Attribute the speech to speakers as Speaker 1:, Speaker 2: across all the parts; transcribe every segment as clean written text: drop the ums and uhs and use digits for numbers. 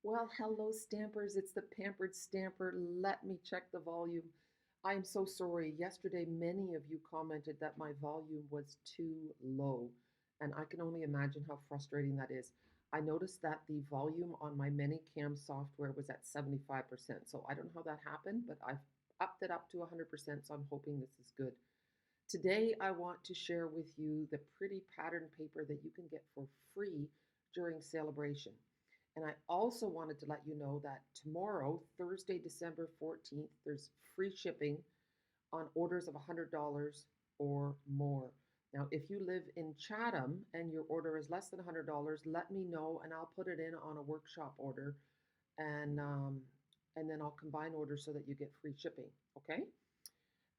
Speaker 1: Well, hello, Stampers. It's the Pampered Stamper. Let me check the volume. I'm so sorry. Yesterday, many of you commented that my volume was too low, and I can only imagine how frustrating that is. I noticed that the volume on my ManyCam software was at 75%. So I don't know how that happened, but I've upped it up to 100%. So I'm hoping this is good. Today, I want to share with you the pretty pattern paper that you can get for free during Saleabration. And I also wanted to let you know that tomorrow, Thursday, December 14th, there's free shipping on orders of $100 or more. Now, if you live in Chatham and your order is less than $100, let me know and I'll put it in on a workshop order and um, and then I'll combine orders so that you get free shipping. Okay?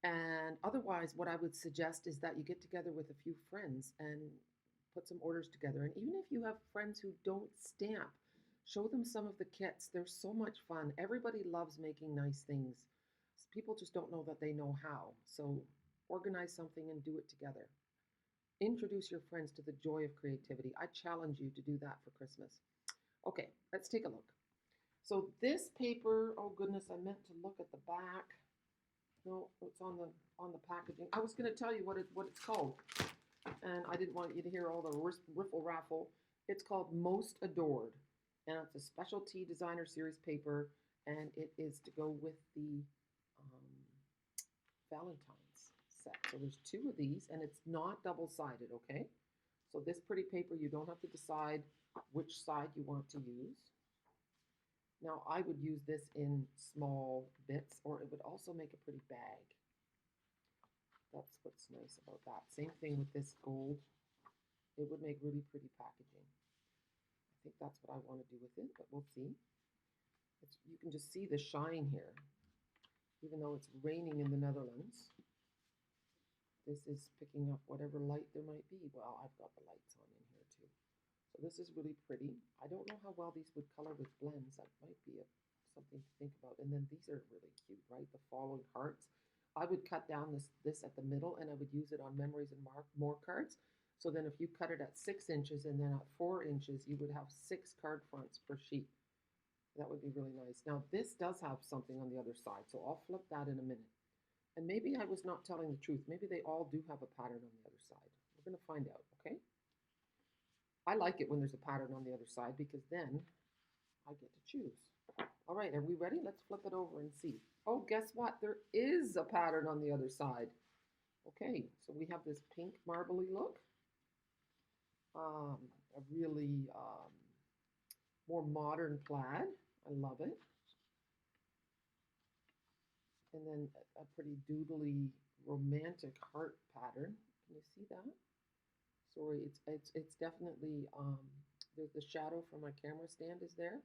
Speaker 1: And otherwise, what I would suggest is that you get together with a few friends and put some orders together. And even if you have friends who don't stamp, show them some of the kits. They're so much fun. Everybody loves making nice things. People just don't know that they know how. So organize something and do it together. Introduce your friends to the joy of creativity. I challenge you to do that for Christmas. Okay, let's take a look. So this paper, oh goodness, I meant to look at the back. No, it's on the packaging. I was going to tell you what it's called, and I didn't want you to hear all the riffle raffle. It's called Most Adored, and it's a specialty designer series paper, and it is to go with the um, Valentine's set. So there's two of these, and it's not double sided. Okay, so this pretty paper, you don't have to decide which side you want to use. Now I would use this in small bits, or it would also make a pretty bag. That's what's nice about that. Same thing with this gold. It would make really pretty packaging. I think that's what I want to do with it, but we'll see. You can just see the shine here, even though it's raining in the Netherlands. This is picking up whatever light there might be. Well, I've got the lights on in here too. So this is really pretty. I don't know how well these would color with blends. That might be something to think about. And then these are really cute, right? The following hearts. I would cut down this at the middle and I would use it on memories and more cards. So then if you cut it at 6 inches and then at 4 inches, you would have 6 card fronts per sheet. That would be really nice. Now this does have something on the other side, so I'll flip that in a minute. And maybe I was not telling the truth. Maybe they all do have a pattern on the other side. We're going to find out, okay? I like it when there's a pattern on the other side because then I get to choose. All right, are we ready? Let's flip it over and see. Oh, guess what? There is a pattern on the other side. Okay, so we have this pink marbly look. A really more modern plaid. I love it. And then a pretty doodly romantic heart pattern. Can you see that? Sorry, it's definitely the shadow from my camera stand is there,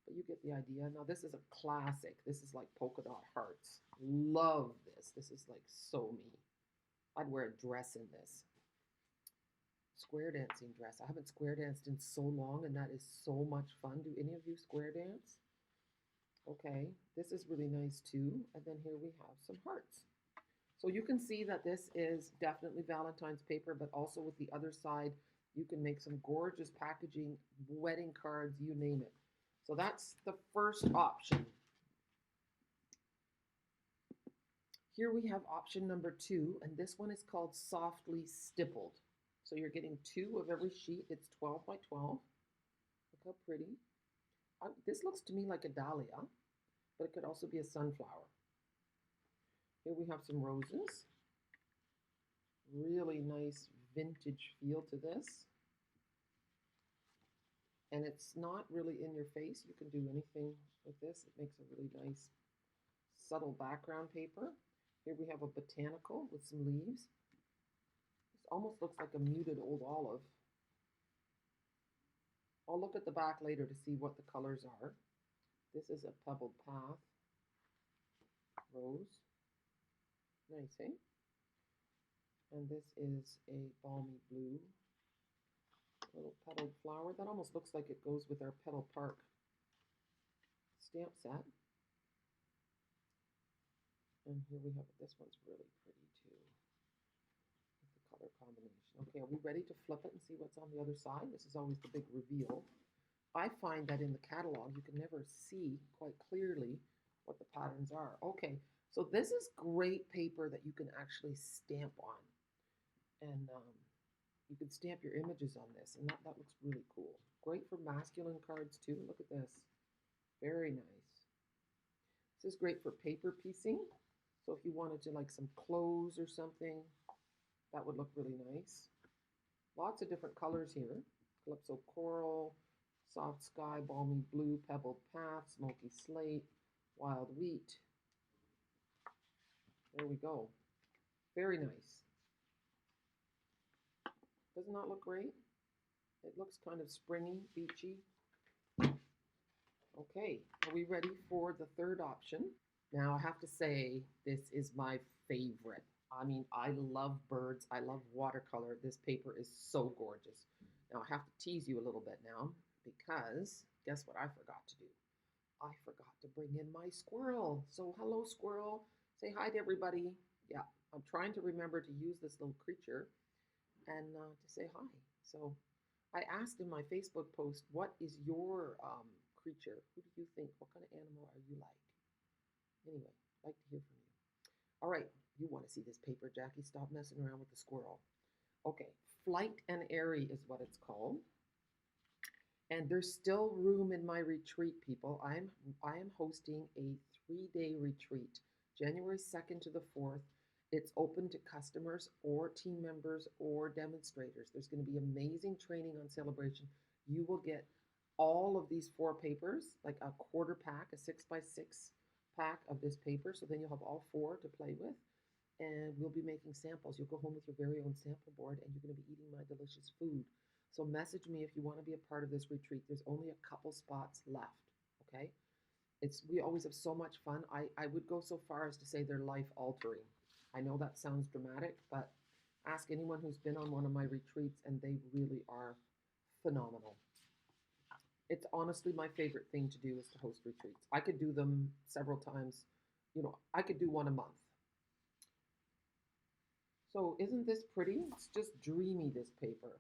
Speaker 1: but you get the idea. Now this is a classic. This is like polka dot hearts. Love this. This is like so me. I'd wear a dress in this. Square dancing dress. I haven't square danced in so long, and that is so much fun. Do any of you square dance? Okay, this is really nice too. And then here we have some hearts. So you can see that this is definitely Valentine's paper, but also with the other side, you can make some gorgeous packaging, wedding cards, you name it. So that's the first option. Here we have option number 2, and this one is called Softly Stippled. So you're getting 2 of every sheet. It's 12 by 12. Look how pretty. This looks to me like a dahlia, but it could also be a sunflower. Here we have some roses. Really nice vintage feel to this. And it's not really in your face. You can do anything with this. It makes a really nice subtle background paper. Here we have a botanical with some leaves. This almost looks like a muted old olive. I'll look at the back later to see what the colors are. This is a pebbled path. Rose. Nice, eh? And this is a balmy blue. Little petaled flower. That almost looks like it goes with our Petal Park stamp set. And here we have it. This one's really pretty too, with the color combination. Okay, are we ready to flip it and see what's on the other side? This is always the big reveal. I find that in the catalog, you can never see quite clearly what the patterns are. Okay, so this is great paper that you can actually stamp on. And you can stamp your images on this, and that looks really cool. Great for masculine cards too. Look at this. Very nice. This is great for paper piecing. So if you wanted to like some clothes or something, that would look really nice. Lots of different colors here. Calypso coral, soft sky, balmy blue, pebbled path, smoky slate, wild wheat. There we go. Very nice. Doesn't that look great? It looks kind of springy, beachy. Okay, are we ready for the third option? Now, I have to say, this is my favorite. I mean, I love birds. I love watercolor. This paper is so gorgeous. Now, I have to tease you a little bit now because guess what I forgot to do? I forgot to bring in my squirrel. So, hello, squirrel. Say hi to everybody. Yeah, I'm trying to remember to use this little creature and to say hi. So, I asked in my Facebook post, what is your creature? Who do you think? What kind of animal are you like? Anyway, I'd like to hear from you. All right, you want to see this paper, Jackie. Stop messing around with the squirrel. Okay, Flight and Airy is what it's called. And there's still room in my retreat, people. I am hosting a 3-day retreat, January 2nd to the 4th. It's open to customers or team members or demonstrators. There's going to be amazing training on Saleabration. You will get all of these 4 papers, like a quarter pack, a 6x6 pack of this paper. So then you'll have all 4 to play with. And we'll be making samples. You'll go home with your very own sample board and you're going to be eating my delicious food. So message me if you want to be a part of this retreat. There's only a couple spots left, okay? We always have so much fun. I would go so far as to say they're life-altering. I know that sounds dramatic, but ask anyone who's been on one of my retreats, and they really are phenomenal. It's honestly my favorite thing to do is to host retreats. I could do them several times. You know, I could do one a month. So isn't this pretty? It's just dreamy, this paper.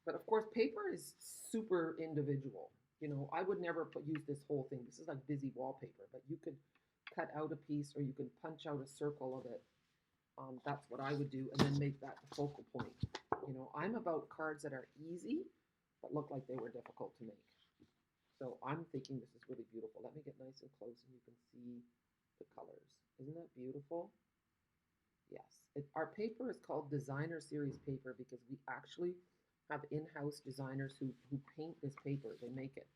Speaker 1: But of course, paper is super individual. You know, I would never use this whole thing. This is like busy wallpaper, but you could cut out a piece or you can punch out a circle of it. That's what I would do, and then make that the focal point. You know, I'm about cards that are easy, but look like they were difficult to make. So I'm thinking this is really beautiful. Let me get nice and close and you can see the colors. Isn't that beautiful? Yes. Our paper is called Designer Series paper because we actually have in-house designers who paint this paper. They make it.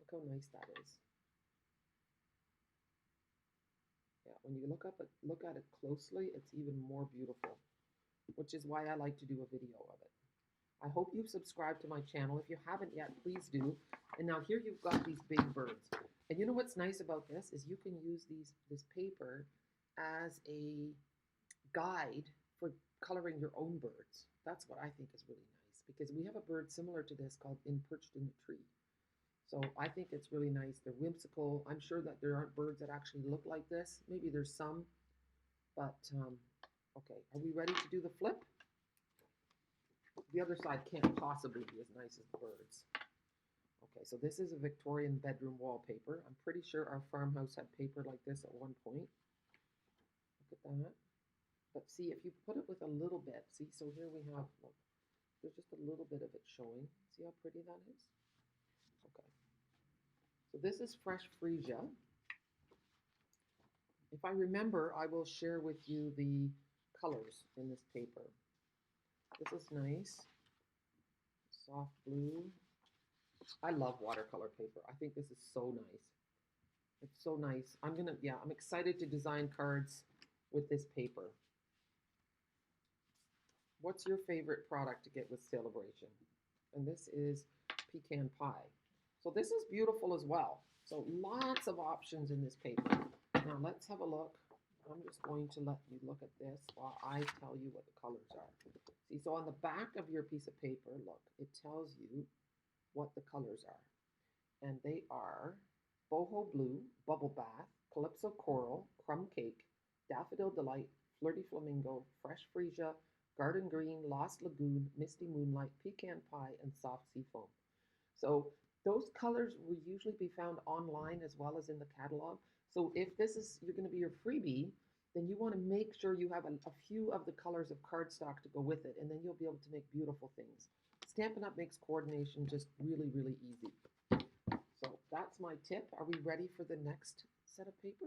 Speaker 1: Look how nice that is. Yeah, when you look at it closely, it's even more beautiful, which is why I like to do a video of it. I hope you've subscribed to my channel. If you haven't yet, please do. And now here you've got these big birds. And you know what's nice about this is you can use this paper as a guide for coloring your own birds. That's what I think is really nice because we have a bird similar to this called Perched in the Tree. So I think it's really nice. They're whimsical. I'm sure that there aren't birds that actually look like this. Maybe there's some, but okay. Are we ready to do the flip? The other side can't possibly be as nice as the birds. Okay, so this is a Victorian bedroom wallpaper. I'm pretty sure our farmhouse had paper like this at one point. Look at that. But see, if you put it with a little bit, see, so here we have, look, there's just a little bit of it showing. See how pretty that is? Okay. So this is fresh freesia. If I remember, I will share with you the colors in this paper. This is nice. Soft blue. I love watercolor paper. I think this is so nice. It's so nice. I'm excited to design cards with this paper. What's your favorite product to get with Saleabration? And this is pecan pie. So this is beautiful as well. So lots of options in this paper. Now let's have a look. I'm just going to let you look at this while I tell you what the colors are. See, so on the back of your piece of paper, look, it tells you what the colors are. And they are boho blue, bubble bath, calypso coral, crumb cake, daffodil delight, flirty flamingo, fresh freesia, garden green, lost lagoon, misty moonlight, pecan pie, and soft sea foam. So Those colors will usually be found online as well as in the catalog. So if this is you're going to be your freebie, then you want to make sure you have a few of the colors of cardstock to go with it, and then you'll be able to make beautiful things. Stampin' Up! Makes coordination just really, really easy. So that's my tip. Are we ready for the next set of paper?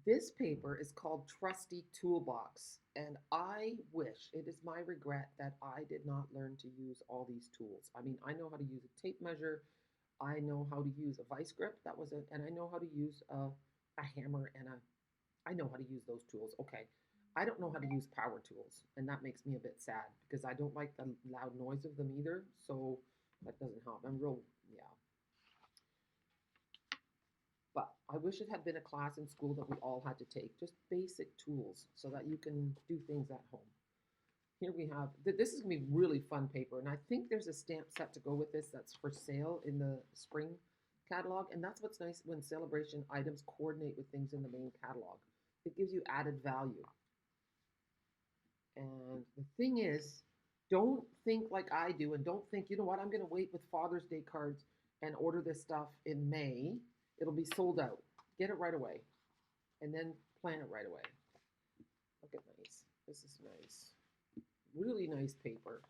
Speaker 1: This paper is called Trusty Toolbox, and I wish, it is my regret that I did not learn to use all these tools. I mean, I know how to use a tape measure, I know how to use a vice grip, and I know how to use a hammer and I know how to use those tools. Okay, I don't know how to use power tools, and that makes me a bit sad because I don't like the loud noise of them either, so that doesn't help. Yeah, but I wish it had been a class in school that we all had to take, just basic tools so that you can do things at home. Here we have, this is going to be really fun paper, and I think there's a stamp set to go with this that's for sale in the spring catalog, and that's what's nice when Saleabration items coordinate with things in the main catalog. It gives you added value. And the thing is, don't think like I do, and don't think, you know what, I'm going to wait with Father's Day cards and order this stuff in May. It'll be sold out. Get it right away, and then plan it right away. Look at nice. This is nice. Really nice paper.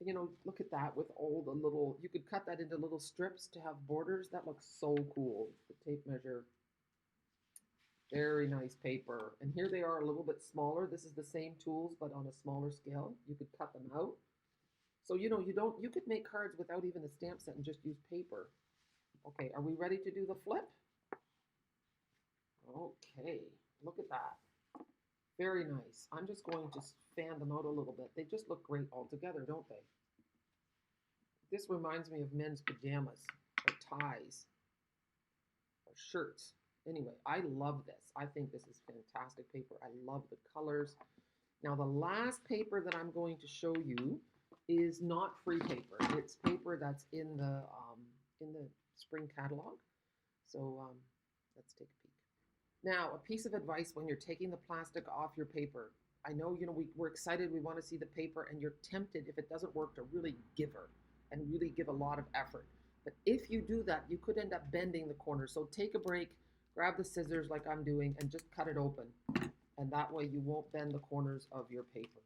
Speaker 1: You know, look at that with all the little, you could cut that into little strips to have borders. That looks so cool. The tape measure. Very nice paper. And here they are a little bit smaller. This is the same tools, but on a smaller scale. You could cut them out. So, you know, you could make cards without even a stamp set and just use paper. Okay, are we ready to do the flip? Okay, look at that. Very nice. I'm just going to fan them out a little bit. They just look great all together, don't they? This reminds me of men's pajamas or ties or shirts. Anyway, I love this. I think this is fantastic paper. I love the colors. Now, the last paper that I'm going to show you is not free paper. It's paper that's in the spring catalog. So let's take a peek. Now, a piece of advice when you're taking the plastic off your paper. I know, you know, we're excited, we want to see the paper, and you're tempted, if it doesn't work, to really give her and really give a lot of effort. But if you do that, you could end up bending the corners. So take a break, grab the scissors like I'm doing, and just cut it open. And that way you won't bend the corners of your paper.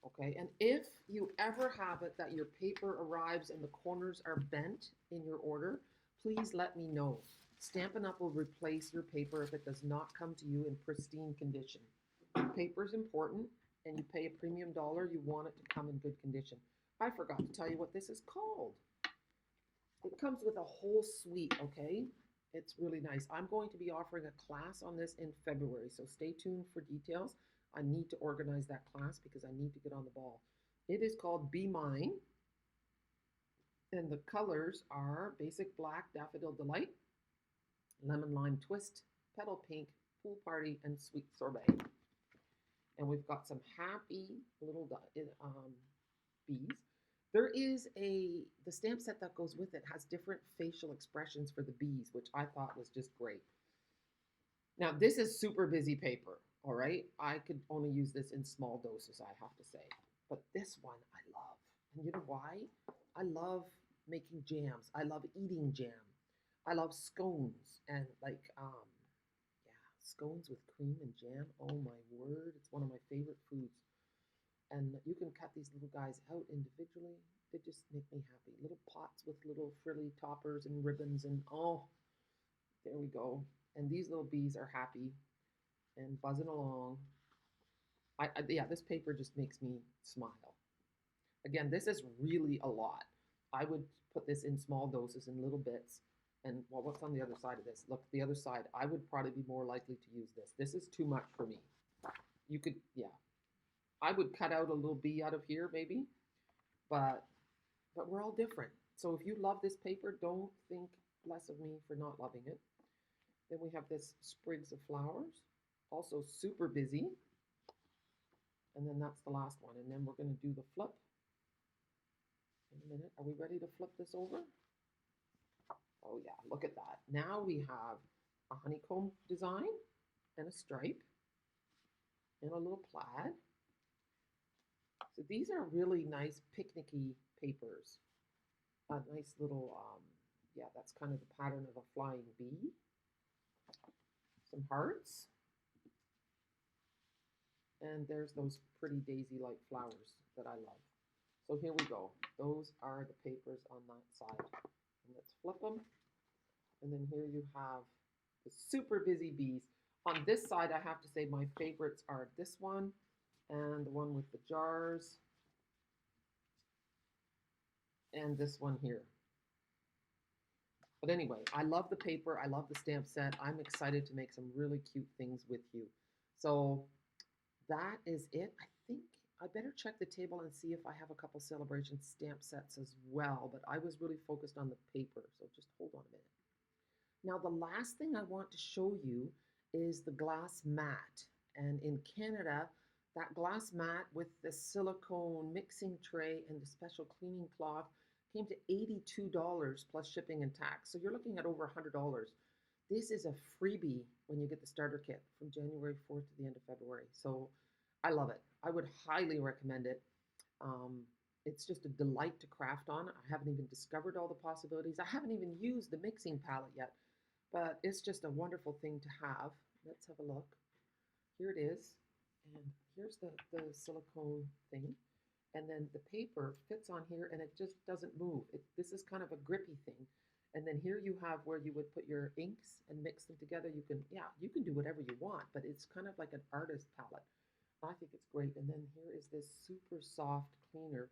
Speaker 1: Okay, and if you ever have it that your paper arrives and the corners are bent in your order, please let me know. Stampin' Up! Will replace your paper if it does not come to you in pristine condition. Paper is important, and you pay a premium dollar, you want it to come in good condition. I forgot to tell you what this is called. It comes with a whole suite, okay? It's really nice. I'm going to be offering a class on this in February, so stay tuned for details. I need to organize that class because I need to get on the ball. It is called Be Mine, and the colors are Basic Black, Daffodil Delight, Lemon Lime Twist, Petal Pink, Pool Party, and Sweet Sorbet. And we've got some happy little bees. There is the stamp set that goes with it has different facial expressions for the bees, which I thought was just great. Now, this is super busy paper, all right? I could only use this in small doses, I have to say. But this one I love. And you know why? I love making jams. I love eating jam. I love scones and scones with cream and jam. Oh my word, it's one of my favorite foods. And you can cut these little guys out individually. They just make me happy. Little pots with little frilly toppers and ribbons and oh, there we go. And these little bees are happy and buzzing along. Yeah, this paper just makes me smile. Again, this is really a lot. I would put this in small doses in little bits. And well, what's on the other side of this? Look, the other side, I would probably be more likely to use this. This is too much for me. You could, yeah. I would cut out a little bee out of here maybe, but we're all different. So if you love this paper, don't think less of me for not loving it. Then we have this sprigs of flowers, also super busy. And then that's the last one. And then we're going to do the flip in a minute. Are we ready to flip this over? Oh yeah, look at that. Now we have a honeycomb design and a stripe and a little plaid. So these are really nice picnicky papers. a nice little, yeah, that's kind of the pattern of a flying bee. Some hearts. And there's those pretty daisy-like flowers that I love. So here we go. Those are the papers on that side. And let's flip them. And then here you have the super busy bees. On this side, I have to say my favorites are this one and the one with the jars and this one here. But anyway, I love the paper. I love the stamp set. I'm excited to make some really cute things with you. So that is it. I think I better check the table and see if I have a couple Saleabration stamp sets as well. But I was really focused on the paper. So just hold on a minute. Now, the last thing I want to show you is the glass mat. And in Canada, that glass mat with the silicone mixing tray and the special cleaning cloth came to $82 plus shipping and tax. So you're looking at over $100. This is a freebie when you get the starter kit from January 4th to the end of February. So I love it. I would highly recommend it. It's just a delight to craft on. I haven't even discovered all the possibilities. I haven't even used the mixing palette yet, but it's just a wonderful thing to have. Let's have a look. Here it is. And here's the silicone thing. And then the paper fits on here and it just doesn't move. This is kind of a grippy thing. And then here you have where you would put your inks and mix them together. You can do whatever you want, but it's kind of like an artist palette. I think it's great. And then here is this super soft cleaner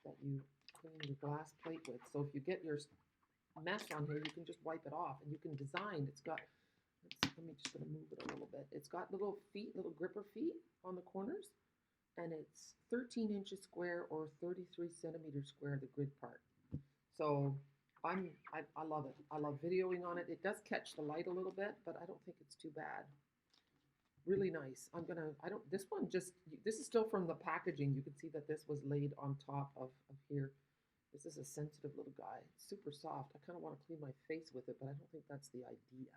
Speaker 1: that you clean your glass plate with. So if you get your mess on here, you can just wipe it off and you can design. It's got, let me just gonna move it a little bit. It's got little feet, little gripper feet on the corners. And it's 13 inches square or 33 centimeters square, the grid part. So I love it. I love videoing on it. It does catch the light a little bit, but I don't think it's too bad. Really nice. This one just, this is still from the packaging. You can see that this was laid on top of here. This is a sensitive little guy. It's super soft. I kind of want to clean my face with it, but I don't think that's the idea.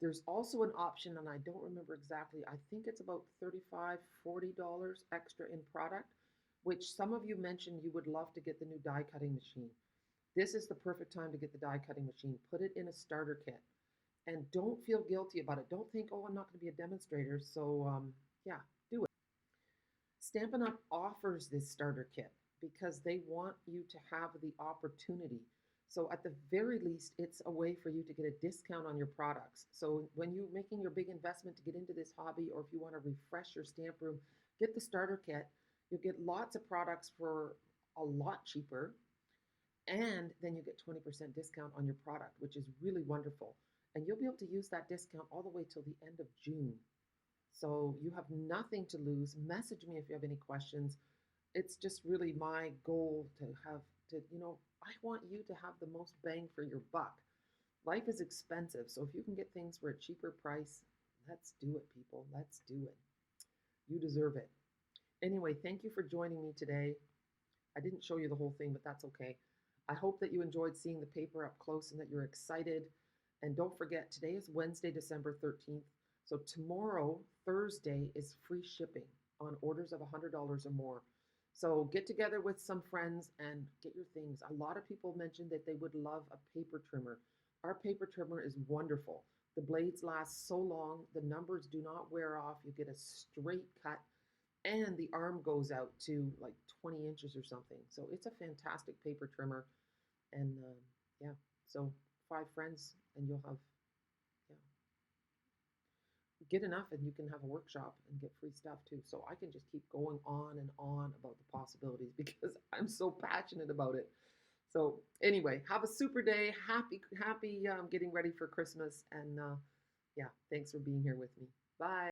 Speaker 1: There's also an option, and I don't remember exactly, I think it's about $35, $40 extra in product, which some of you mentioned you would love to get the new die cutting machine. This is the perfect time to get the die cutting machine. Put it in a starter kit. And don't feel guilty about it. Don't think, oh, I'm not going to be a demonstrator, so yeah, do it. Stampin' Up! Offers this starter kit because they want you to have the opportunity. So at the very least, it's a way for you to get a discount on your products. So when you're making your big investment to get into this hobby, or if you want to refresh your stamp room, get the starter kit. You'll get lots of products for a lot cheaper. And then you get 20% discount on your product, which is really wonderful. And you'll be able to use that discount all the way till the end of June. So you have nothing to lose. Message me if you have any questions. It's just really my goal to have to, I want you to have the most bang for your buck. Life is expensive, so if you can get things for a cheaper price, let's do it, people. Let's do it. You deserve it. Anyway, thank you for joining me today. I didn't show you the whole thing, but that's okay. I hope that you enjoyed seeing the paper up close and that you're excited. And don't forget, today is Wednesday, December 13th. So tomorrow, Thursday, is free shipping on orders of $100 or more. So get together with some friends and get your things. A lot of people mentioned that they would love a paper trimmer. Our paper trimmer is wonderful. The blades last so long. The numbers do not wear off. You get a straight cut. And the arm goes out to like 20 inches or something. So it's a fantastic paper trimmer. And yeah, so 5 friends and you'll have, yeah, get enough and you can have a workshop and get free stuff too. So I can just keep going on and on about the possibilities because I'm so passionate about it. So anyway, have a super day. Happy getting ready for Christmas. And yeah, thanks for being here with me. Bye.